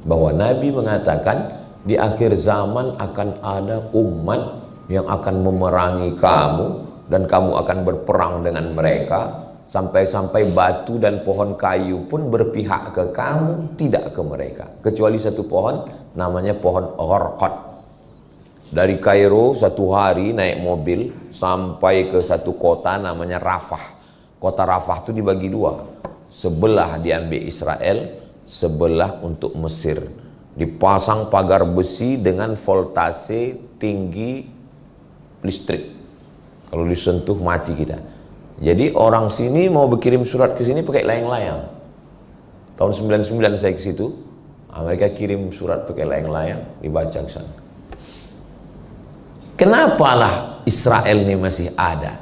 bahwa Nabi mengatakan di akhir zaman akan ada umat yang akan memerangi kamu dan kamu akan berperang dengan mereka, sampai-sampai batu dan pohon kayu pun berpihak ke kamu, tidak ke mereka, kecuali satu pohon namanya pohon Gharqad. Dari Kairo satu hari naik mobil sampai ke satu kota namanya Rafah. Kota Rafah itu dibagi dua, sebelah diambil Israel, sebelah untuk Mesir. Dipasang pagar besi dengan voltase tinggi listrik, kalau disentuh mati kita. Jadi orang sini mau berkirim surat ke sini pakai layang-layang. Tahun 99 saya ke situ, mereka kirim surat pakai layang-layang, dibaca ke sana. Kenapalah Israel ini masih ada?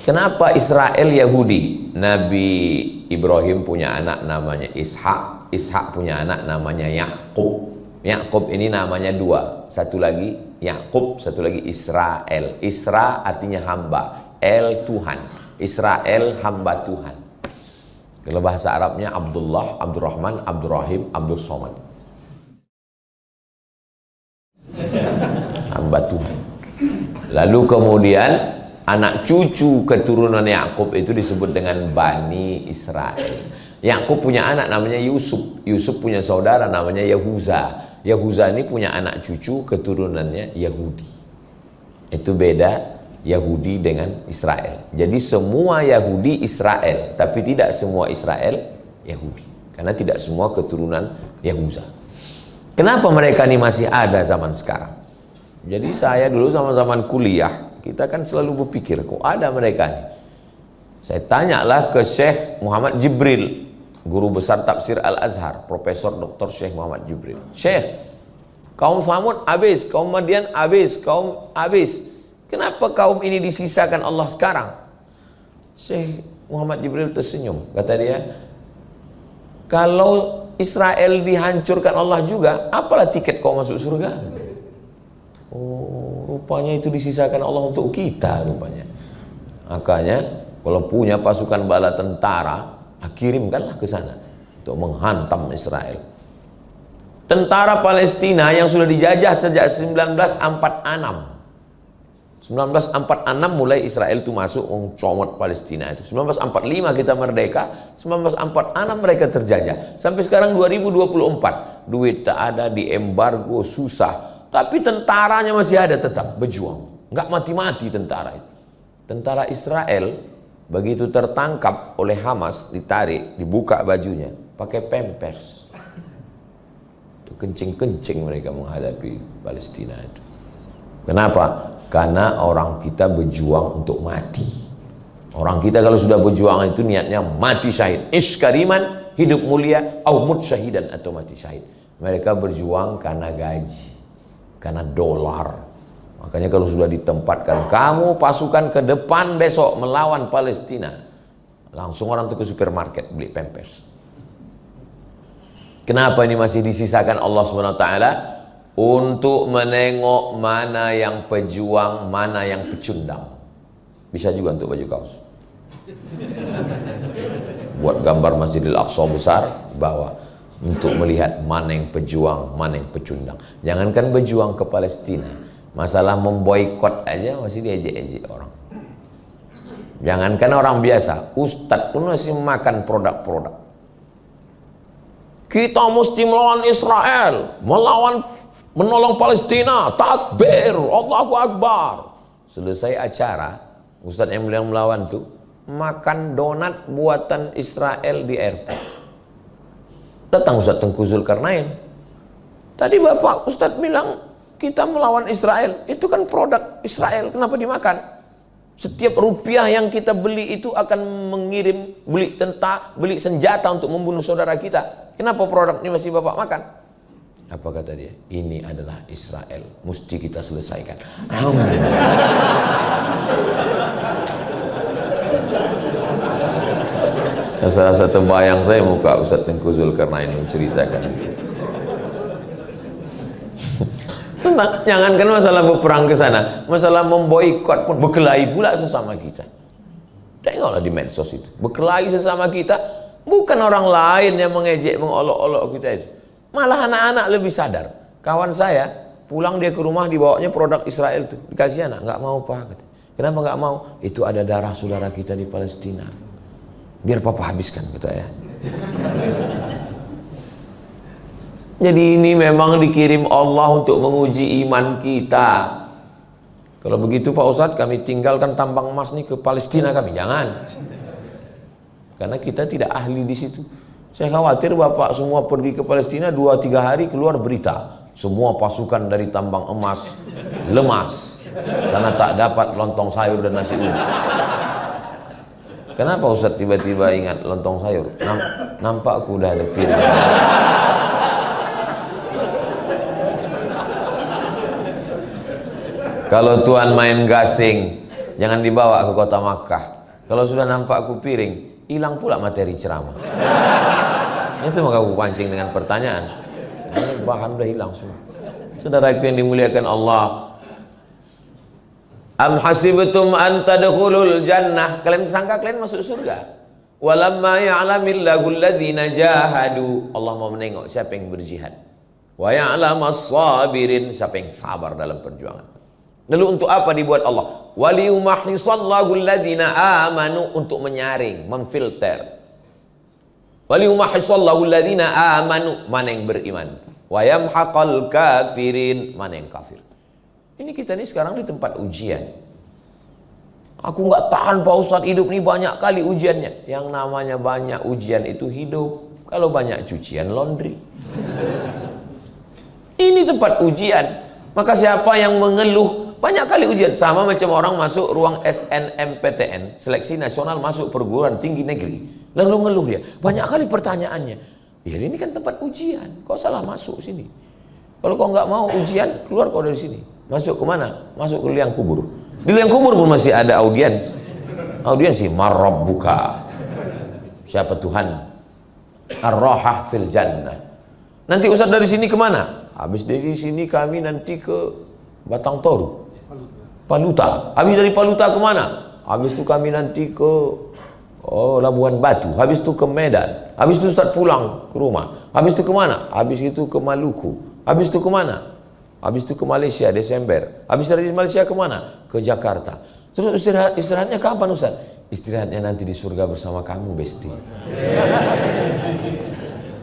Kenapa Israel Yahudi? Nabi Ibrahim punya anak namanya Ishak, Ishak punya anak namanya Yakub. Yakub ini namanya dua, satu lagi Yakub, satu lagi Israel. Isra artinya hamba, El Tuhan. Israel hamba Tuhan. Kalau bahasa Arabnya Abdullah, Abdurrahman, Abdurrahim, Abdul Somad. Hamba Tuhan. Lalu kemudian anak cucu keturunan Yakub itu disebut dengan Bani Israel. Yakub punya anak namanya Yusuf. Yusuf punya saudara namanya Yahuza. Yahuza ini punya anak cucu keturunannya Yahudi. Itu beda Yahudi dengan Israel. Jadi semua Yahudi Israel, tapi tidak semua Israel Yahudi, karena tidak semua keturunan Yahuza. Kenapa mereka ini masih ada zaman sekarang? Jadi saya dulu zaman kuliah, kita kan selalu berpikir, kok ada mereka nih? Saya tanyalah ke Syekh Muhammad Jibril, guru besar tafsir Al-Azhar, Profesor Dr. Syekh Muhammad Jibril. Syekh, kaum Samud habis, kaum Madian habis, kaum habis. Kenapa kaum ini disisakan Allah sekarang? Syekh Muhammad Jibril tersenyum. Kata dia, kalau Israel dihancurkan Allah juga, apalah tiket kau masuk surga? Oh, rupanya itu disisakan Allah untuk kita rupanya. Makanya kalau punya pasukan bala tentara, kirimkanlah ke sana untuk menghantam Israel. Tentara Palestina yang sudah dijajah sejak 1946. 1946 mulai Israel itu masuk mencomot Palestina itu. 1945 kita merdeka, 1946 mereka terjajah. Sampai sekarang 2024, duit tak ada, di embargo, susah. Tapi tentaranya masih ada, tetap berjuang. Nggak mati-mati tentara itu. Tentara Israel begitu tertangkap oleh Hamas, ditarik, dibuka bajunya, pakai pampers. Kencing-kencing mereka menghadapi Palestina itu. Kenapa? Karena orang kita berjuang untuk mati. Orang kita kalau sudah berjuang itu niatnya mati syahid. Iskariman, hidup mulia, au mut syahidan, atau mati syahid. Mereka berjuang karena gaji, karena dolar. Makanya kalau sudah ditempatkan, kamu pasukan ke depan besok melawan Palestina, langsung orang itu ke supermarket beli pampers. Kenapa ini masih disisakan Allah SWT? Untuk menengok mana yang pejuang, mana yang pecundang. Bisa juga untuk baju kaos. Buat gambar Masjidil Aqsa besar, bawa. Untuk melihat mana yang pejuang, mana yang pecundang. Jangankan berjuang ke Palestina, masalah memboikot aja masih diejek-ejek orang. Jangankan orang biasa, ustadz pun masih makan produk-produk. Kita mesti melawan Israel, menolong Palestina, takbir, Allahu Akbar. Selesai acara, ustadz yang melawan tuh makan donat buatan Israel di airport. Datang Ustadz Tengku Zulkarnain. Tadi Bapak Ustadz bilang kita melawan Israel, itu kan produk Israel, kenapa dimakan? Setiap rupiah yang kita beli itu akan mengirim, beli senjata untuk membunuh saudara kita. Kenapa produk ini masih Bapak makan? Apa kata dia? Ini adalah Israel, mesti kita selesaikan. Salah satu bayang saya muka Ustadz Tengku Zulkarnain menceritakan itu. Jangankan masalah berperang ke sana, masalah memboikot pun berkelahi pula sesama kita. Tengoklah di medsos itu, berkelahi sesama kita, bukan orang lain yang mengejek, mengolok-olok kita itu. Malah anak-anak lebih sadar. Kawan saya pulang dia ke rumah dibawanya produk Israel tuh, dikasih anak, nggak mau Pak. Kenapa nggak mau? Itu ada darah saudara kita di Palestina. Biar papa habiskan, kata ya. Jadi ini memang dikirim Allah untuk menguji iman kita. Kalau begitu Pak Ustadz, kami tinggalkan tambang emas nih ke Palestina kami. Jangan. Karena kita tidak ahli di situ. Saya khawatir Bapak semua pergi ke Palestina 2-3 hari keluar berita. Semua pasukan dari tambang emas lemas karena tak dapat lontong sayur dan nasi uduk. Kenapa Ustadz tiba-tiba ingat lontong sayur? Nampak aku udah lepir. Kalau Tuhan main gasing, jangan dibawa ke kota Makkah. Kalau sudah nampak aku piring, hilang pula materi ceramah. Itu maka aku pancing dengan pertanyaan. Ini bahan udah hilang semua. Saudara yang dimuliakan Allah, am hasibtum an tadkhulul jannah, kalian sangka kalian masuk surga? Walamma ya'lamillahu alladhina jahadu, Allah mau menengok siapa yang berjihad. Wa ya'lamas sabirin, siapa yang sabar dalam perjuangan. Lalu untuk apa dibuat Allah? Waliyumahhisallahu alladhina amanu, untuk menyaring, memfilter. Waliyumahhisallahu alladhina amanu, mana yang beriman. Wa yamhaqal kafirin, mana yang kafir. Ini kita ini sekarang di tempat ujian. Aku nggak tahan Pak Ustadz, hidup ini banyak kali ujiannya. Yang namanya banyak ujian itu hidup. Kalau banyak cucian, laundry. Ini tempat ujian. Maka siapa yang mengeluh, banyak kali ujian. Sama macam orang masuk ruang SNMPTN, seleksi nasional masuk perguruan tinggi negeri. Lalu ngeluh dia, banyak kali pertanyaannya. Ya ini kan tempat ujian, kau salah masuk sini. Kalau kau nggak mau ujian, keluar kau dari sini. Masuk kemana? Masuk ke liang kubur. Di liang kubur pun masih ada audiens. Audiensi, marrabbuka. Siapa Tuhan? Ar-rahah fil jannah. Nanti Ustaz dari sini kemana? Habis dari sini kami nanti ke Batang Toru, Paluta. Habis dari Paluta kemana? Habis itu kami nanti ke Labuan Batu. Habis itu ke Medan. Habis itu Ustaz pulang ke rumah. Habis itu kemana? Habis itu ke Maluku. Habis itu kemana? Habis itu ke Malaysia Desember. Habis dari Malaysia kemana? Ke Jakarta. Terus istirahatnya kapan Ustaz? Istirahatnya nanti di surga bersama kamu, Besti.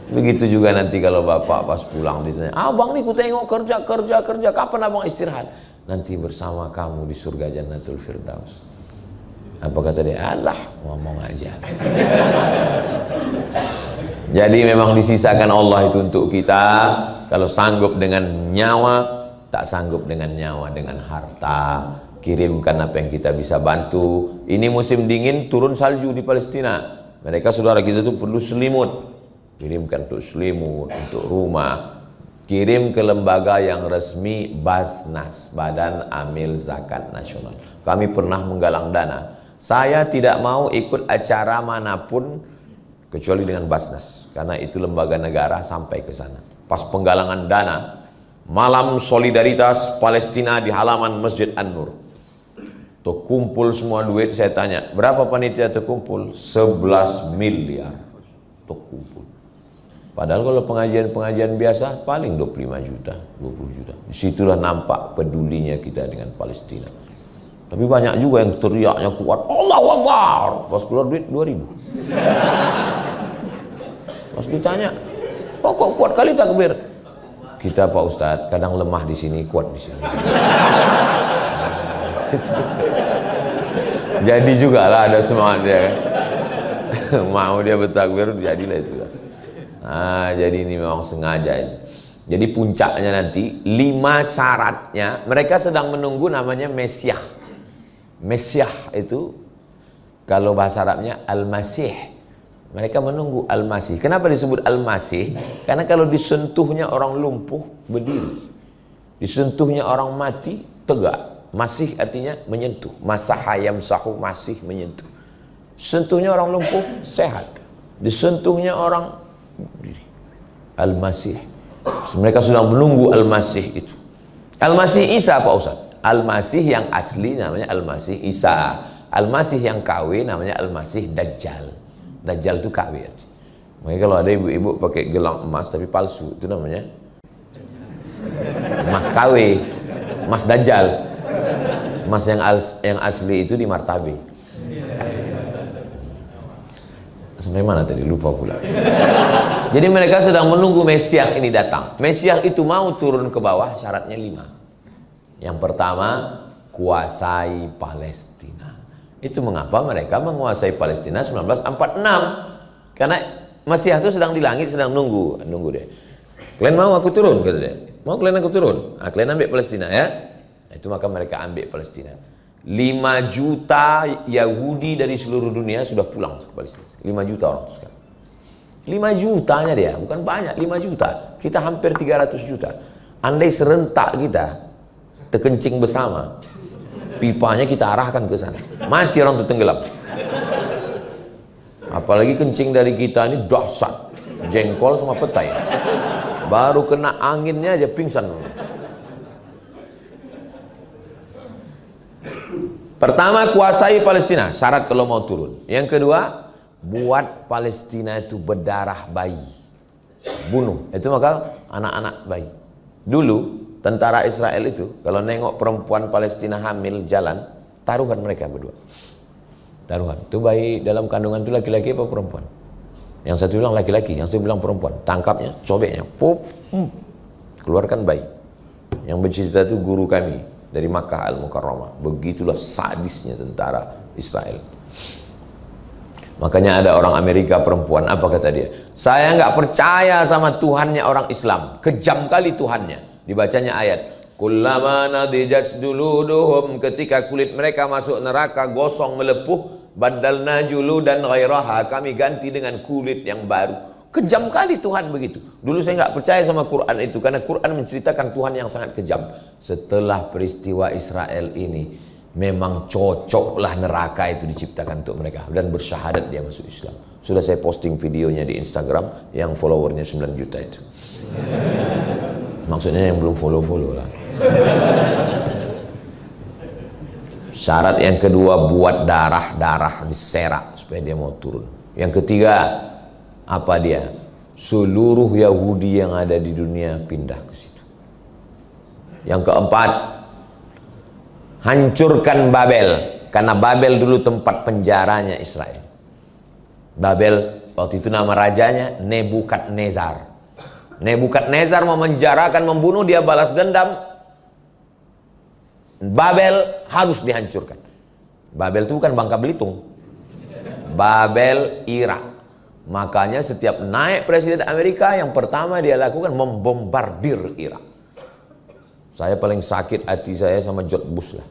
Begitu juga nanti kalau bapak pas pulang ditanya, abang nih ku tengok kerja, kapan abang istirahat? Nanti bersama kamu di surga Jannatul Firdaus. Apa kata dia? Alah, ngomong aja. Jadi memang disisakan Allah itu untuk kita. Kalau sanggup dengan nyawa, tak sanggup dengan nyawa, dengan harta, kirimkan apa yang kita bisa bantu. Ini musim dingin, turun salju di Palestina. Mereka saudara kita itu perlu selimut. Kirimkan untuk selimut, untuk rumah. Kirim ke lembaga yang resmi, Basnas, Badan Amil Zakat Nasional. Kami pernah menggalang dana. Saya tidak mau ikut acara manapun kecuali dengan Basnas, karena itu lembaga negara sampai ke sana. Pas penggalangan dana, malam solidaritas Palestina di halaman Masjid An-Nur. Terkumpul semua duit, saya tanya, berapa panitia terkumpul? 11 miliar terkumpul. Padahal kalau pengajian-pengajian biasa paling 25 juta, 20 juta. Disitulah nampak pedulinya kita dengan Palestina. Tapi banyak juga yang teriaknya kuat, Allahu Akbar. Pas keluar duit 2.000. Pas ditanya, kok kuat kali takbir? Kita Pak Ustadz kadang lemah di sini, kuat di sini. Jadi juga lah ada semangat dia. Mau dia bertakbir, jadilah itu. Nah, jadi ini memang sengaja ini. Jadi puncaknya nanti 5 syaratnya, mereka sedang menunggu namanya Mesiah. Mesiah itu kalau bahasa Arabnya Al-Masih. Mereka menunggu Al-Masih. Kenapa disebut Al-Masih? Karena kalau disentuhnya orang lumpuh berdiri, disentuhnya orang mati tegak. Masih artinya menyentuh. Masahayam sahu, masih menyentuh. Sentuhnya orang lumpuh sehat. Disentuhnya orang Al-Masih. Mereka sedang menunggu Al-Masih itu. Al-Masih Isa Pak Ustaz. Al-Masih yang asli namanya Al-Masih Isa. Al-Masih yang KW namanya Al-Masih Dajjal. Dajjal itu KW. Makanya kalau ada ibu-ibu pakai gelang emas tapi palsu, itu namanya emas KW, emas Dajjal. Emas yang asli itu di martabe. Sampai mana tadi? Lupa pula. Jadi mereka sedang menunggu Mesias ini datang. Mesias itu mau turun ke bawah, syaratnya 5. Yang pertama, kuasai Palestina. Itu mengapa mereka menguasai Palestina 1946. Karena Mesias itu sedang di langit, sedang nunggu dia. Kalian mau aku turun? Kata dia. Mau kalian aku turun? Nah, kalian ambil Palestina ya. Itu maka mereka ambil Palestina. 5 juta Yahudi dari seluruh dunia sudah pulang ke Palestina. 5 juta orang itu sekarang. 5 jutanya dia, bukan banyak, 5 juta. Kita hampir 300 juta. Andai serentak kita terkencing bersama, pipanya kita arahkan ke sana. Mati orang itu tenggelam. Apalagi kencing dari kita ini dahsyat. Jengkol sama petai. Baru kena anginnya aja pingsan. Pertama, kuasai Palestina, syarat kalau mau turun. Yang kedua, buat Palestina itu berdarah bayi. Bunuh, itu maka anak-anak bayi. Dulu, tentara Israel itu, kalau nengok perempuan Palestina hamil jalan, taruhan mereka berdua. Taruhan, itu bayi dalam kandungan itu laki-laki apa perempuan? Yang satu bilang laki-laki, yang satu bilang perempuan. Tangkapnya, cobeknya, pop, keluarkan bayi. Yang bercerita itu guru kami dari Makkah Al-Mukarramah. Begitulah sadisnya tentara Israel. Makanya ada orang Amerika perempuan, apa kata dia? Saya nggak percaya sama Tuhannya orang Islam. Kejam kali Tuhannya. Dibacanya ayat. Kullama nadijat juluduhum, ketika kulit mereka masuk neraka gosong melepuh, badalna juludan ghairaha, kami ganti dengan kulit yang baru. Kejam kali Tuhan begitu. Dulu saya nggak percaya sama Quran itu, karena Quran menceritakan Tuhan yang sangat kejam. Setelah peristiwa Israel ini, memang cocoklah neraka itu diciptakan untuk mereka, dan bersyahadat dia masuk Islam. Sudah saya posting videonya di Instagram yang followernya 9 juta itu. Maksudnya yang belum follow lah. Syarat yang kedua, buat darah diserak supaya dia mau turun. Yang ketiga, apa dia? Seluruh Yahudi yang ada di dunia pindah ke situ. Yang keempat, hancurkan Babel, karena Babel dulu tempat penjaranya Israel. Babel waktu itu nama rajanya Nebukadnezar. Nebukadnezar memenjarakan, membunuh, dia balas dendam. Babel harus dihancurkan. Babel itu bukan Bangka Belitung. Babel Irak. Makanya setiap naik presiden Amerika, yang pertama dia lakukan membombardir Irak. Saya paling sakit hati saya sama George Bush lah.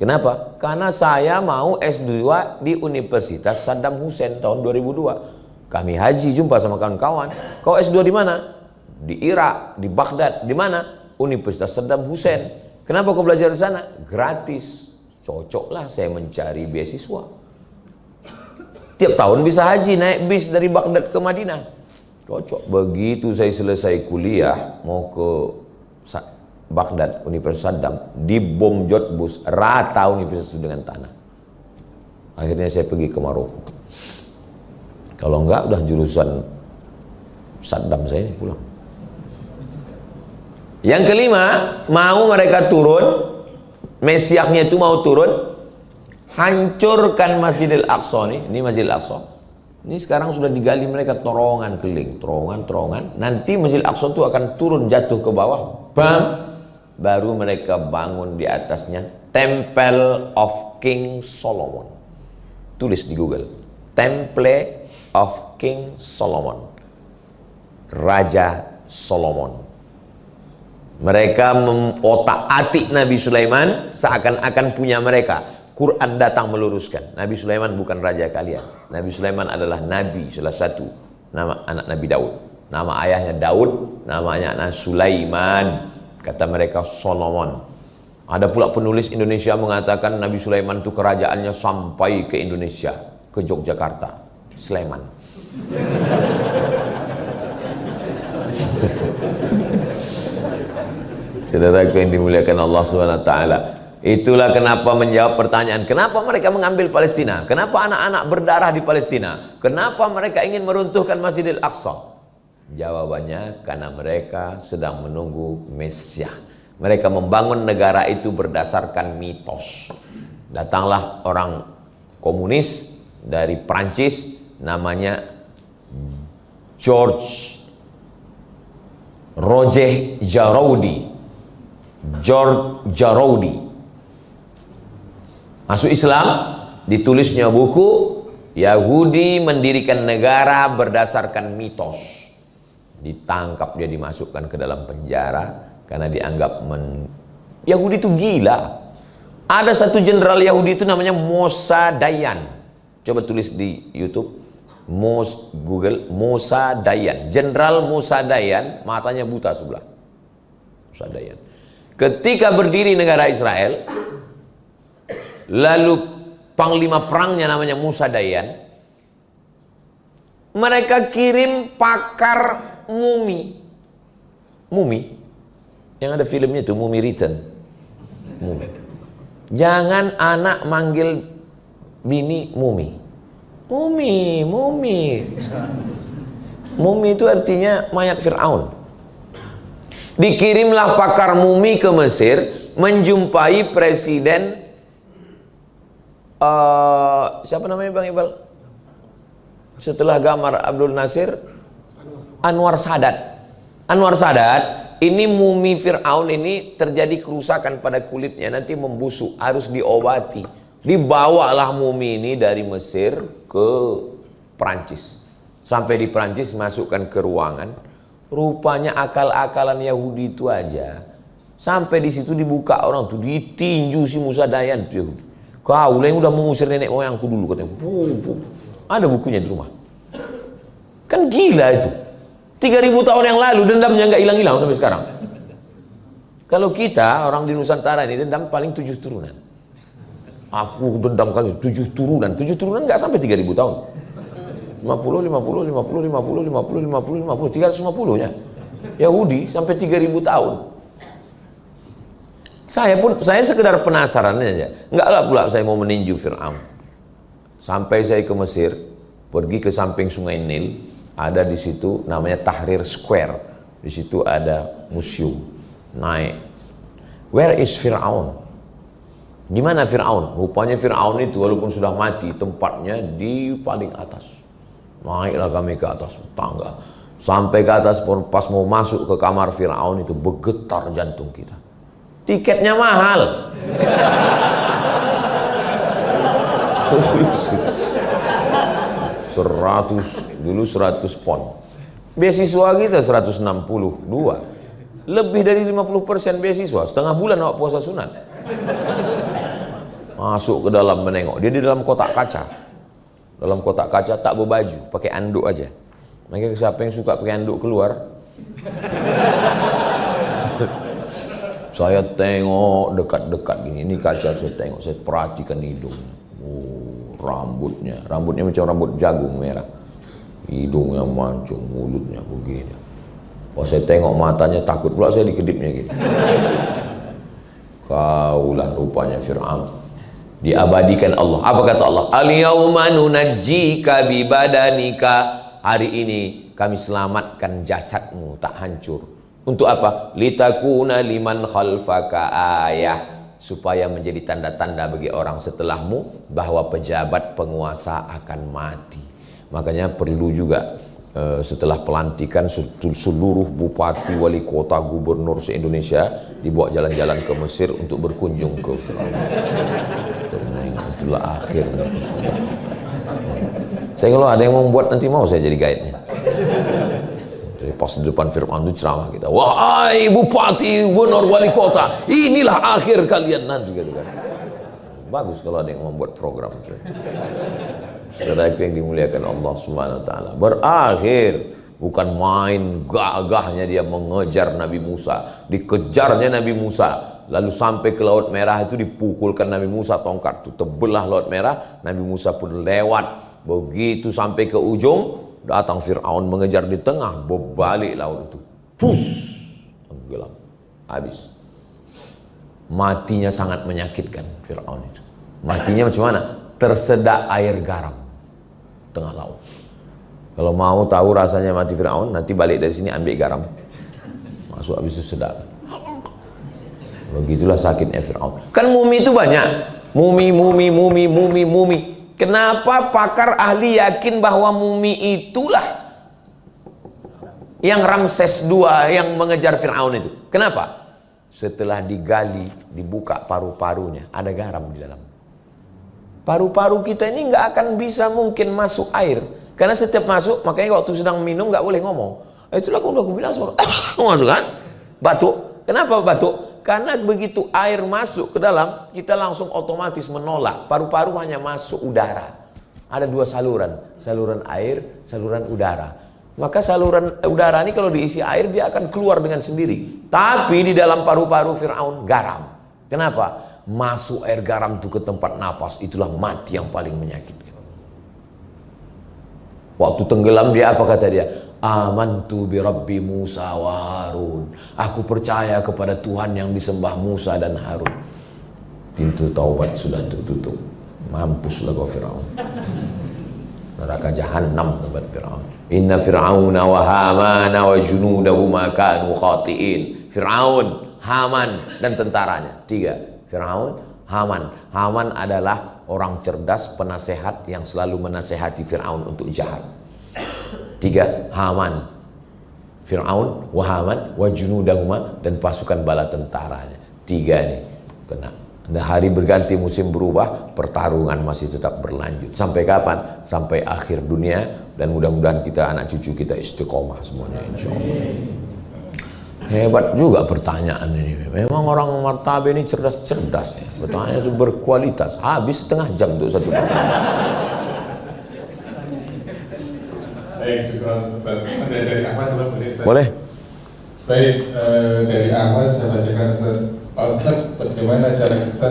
Kenapa? Karena saya mau S2 di Universitas Saddam Hussein tahun 2002. Kami haji jumpa sama kawan-kawan. Kau S2 di mana? Di Irak, di Baghdad. Di mana? Universitas Saddam Hussein. Kenapa kau belajar di sana? Gratis. Cocoklah saya mencari beasiswa. Tiap tahun bisa haji, naik bis dari Baghdad ke Madinah. Cocok. Begitu saya selesai kuliah, mau ke Baghdad, Universitas Saddam, dibom George Bush, rata universitas itu dengan tanah. Akhirnya saya pergi ke Maroko. Kalau enggak, udah jurusan Saddam saya ini pulang. Yang kelima, mau mereka turun, Mesiasnya itu mau turun, hancurkan Masjidil Aqsa nih. Ini Masjidil Aqsa. Ini sekarang sudah digali mereka terowongan keliling, terowongan. Nanti Masjidil Aqsa itu akan turun jatuh ke bawah, bam, baru mereka bangun di atasnya Temple of King Solomon. Tulis di Google, Temple of King Solomon, Raja Solomon. Mereka mengotak-atik Nabi Sulaiman seakan-akan punya mereka. Quran datang meluruskan, Nabi Sulaiman bukan raja kalian. Nabi Sulaiman adalah nabi, salah satu nama anak Nabi Daud. Nama ayahnya Daud, namanya anak Sulaiman. Kata mereka Solomon. Ada pula penulis Indonesia mengatakan Nabi Sulaiman itu kerajaannya sampai ke Indonesia, ke Yogyakarta, Sleman. Saudaraku yang dimuliakan Allah Subhanahu wa taala, Itulah kenapa menjawab pertanyaan, kenapa mereka mengambil Palestina? Kenapa anak-anak berdarah di Palestina? Kenapa mereka ingin meruntuhkan Masjidil Aqsa? Jawabannya, karena mereka sedang menunggu Mesias. Mereka membangun negara itu berdasarkan mitos. Datanglah orang komunis dari Prancis, namanya George Roger Jaroudi. George Jaroudi masuk Islam, ditulisnya buku Yahudi mendirikan negara berdasarkan mitos. Ditangkap, dia dimasukkan ke dalam penjara karena dianggap Yahudi itu gila. Ada satu jenderal Yahudi itu namanya Moshe Dayan. Coba tulis di YouTube, Google Moshe Dayan. Jenderal Moshe Dayan, matanya buta sebelah. Moshe Dayan. Ketika berdiri negara Israel, lalu panglima perangnya namanya Moshe Dayan, mereka kirim pakar mumi. Yang ada filmnya itu, Mummy Return. Mumi. Jangan anak manggil bini mumi. Mumi itu artinya mayat Fir'aun. Dikirimlah pakar mumi ke Mesir menjumpai presiden siapa namanya Bang Iqbal? Setelah Gamal Abdul Nasir, Anwar Sadat. Anwar Sadat, ini mumi Fir'aun ini terjadi kerusakan pada kulitnya, nanti membusuk, harus diobati. Dibawalah mumi ini dari Mesir ke Prancis. Sampai di Prancis, masukkan ke ruangan. Rupanya akal-akalan Yahudi itu aja. Sampai di situ dibuka orang tuh, ditinju si Moshe Dayan tuh Yahudi. Kau yang udah mengusir nenek moyangku dulu, katanya. Ada bukunya di rumah. Kan gila itu. 3000 tahun yang lalu dendamnya nggak hilang-hilang sampai sekarang. Kalau kita orang di Nusantara ini dendam paling 7 turunan. Aku dendam kali 7 turunan. 7 turunan nggak sampai 3000 tahun. 50, 350 nya. Yahudi sampai 3000 tahun. Saya sekedar penasaran aja. Enggaklah pula saya mau meninju Fir'aun. Sampai saya ke Mesir, pergi ke samping Sungai Nil, ada di situ namanya Tahrir Square. Di situ ada museum. Naik. Where is Fir'aun? Di mana Fir'aun? Rupanya Fir'aun itu walaupun sudah mati, tempatnya di paling atas. Naiklah kami ke atas tangga. Sampai ke atas, pas mau masuk ke kamar Fir'aun itu bergetar jantung kita. Tiketnya mahal. Dulu 100 pon. Beasiswa kita 162. Lebih dari 50% beasiswa. Setengah bulan awak puasa sunat. Masuk ke dalam menengok. Dia di dalam kotak kaca. Dalam kotak kaca tak berbaju, pakai anduk aja. Makanya siapa yang suka pakai anduk keluar? Saya tengok dekat-dekat gini, ini kaca saya tengok, saya perhatikan hidung. Oh, rambutnya macam rambut jagung merah. Hidungnya mancung, mulutnya begini. Pas saya tengok matanya, takut pula saya dikedipnya gitu. Kaulah rupanya Fir'aun. Diabadikan Allah. Apa kata Allah? Al-yawma nunajjika bibadanika. Hari ini kami selamatkan jasadmu, tak hancur. Untuk apa? Litakuna liman khalfaka ayah, supaya menjadi tanda-tanda bagi orang setelahmu bahwa pejabat penguasa akan mati. Makanya perlu juga setelah pelantikan seluruh bupati, wali kota, gubernur se-Indonesia dibawa jalan-jalan ke Mesir untuk berkunjung ke Fir'aun. Itulah akhir. Saya kalau ada yang mau buat nanti mau saya jadi guide-nya. Pas di depan Fir'aun itu ceramah kita, wahai bupati, gubernur, wali kota, inilah akhir kalian nanti, gitu kan. Bagus kalau ada yang membuat program. Saudaraku yang dimuliakan Allah Subhanahu wa taala, berakhir. Bukan main gagahnya dia mengejar Nabi Musa, dikejarnya Nabi Musa, lalu sampai ke Laut Merah itu dipukulkan Nabi Musa, tongkat itu terbelah Laut Merah, Nabi Musa pun lewat. Begitu sampai ke ujung, datang Fir'aun mengejar di tengah, berbalik laut itu, pus, tenggelam, habis. Matinya sangat menyakitkan Fir'aun itu. Matinya macam mana? Tersedak air garam tengah laut. Kalau mau tahu rasanya mati Fir'aun, nanti balik dari sini ambil garam, masuk, habis itu sedak. Begitulah sakitnya Fir'aun. Kan mumi itu banyak, mumi. Kenapa pakar ahli yakin bahwa mumi itulah yang Ramses II yang mengejar Fir'aun itu? Kenapa? Setelah digali, dibuka paru-parunya, ada garam di dalam. Paru-paru kita ini nggak akan bisa mungkin masuk air, karena setiap masuk, makanya waktu sedang minum nggak boleh ngomong. Itulah aku bilang, masuk kan? Batuk. Kenapa batuk? Karena begitu air masuk ke dalam, kita langsung otomatis menolak. Paru-paru hanya masuk udara. Ada dua saluran, saluran air, saluran udara. Maka saluran udara ini kalau diisi air, dia akan keluar dengan sendiri. Tapi di dalam paru-paru Fir'aun garam. Kenapa? Masuk air garam itu ke tempat nafas, itulah mati yang paling menyakitkan. Waktu tenggelam dia apa kata dia? Amantu bi Rabbi Musa wa Harun. Aku percaya kepada Tuhan yang disembah Musa dan Harun. Pintu taubat sudah tertutup. Mampuslah kau Fir'aun. Neraka jahanam tempat Fir'aun. Inna Fir'auna wa Hamana wa junudahuma kanu khati'in. Fir'aun, Haman dan tentaranya. 3. Fir'aun, Haman. Haman adalah orang cerdas, penasehat yang selalu menasehati Fir'aun untuk jahat. 3. Haman, Fir'aun, wa Haman, wa junudahuma, dan pasukan bala tentaranya. 3 ini kena. Nah, hari berganti, musim berubah, pertarungan masih tetap berlanjut. Sampai kapan? Sampai akhir dunia. Dan mudah-mudahan kita, anak cucu kita istiqomah semuanya, insya Allah. Hebat juga pertanyaan ini. Memang orang martabe ini cerdas-cerdas ya. Pertanyaan itu berkualitas. Habis setengah jam untuk satu pertanyaan. Baik, syukur. Dari Ahmad boleh? Baik, dari Ahmad saya bacakan, Pak Ustaz, bagaimana cara kita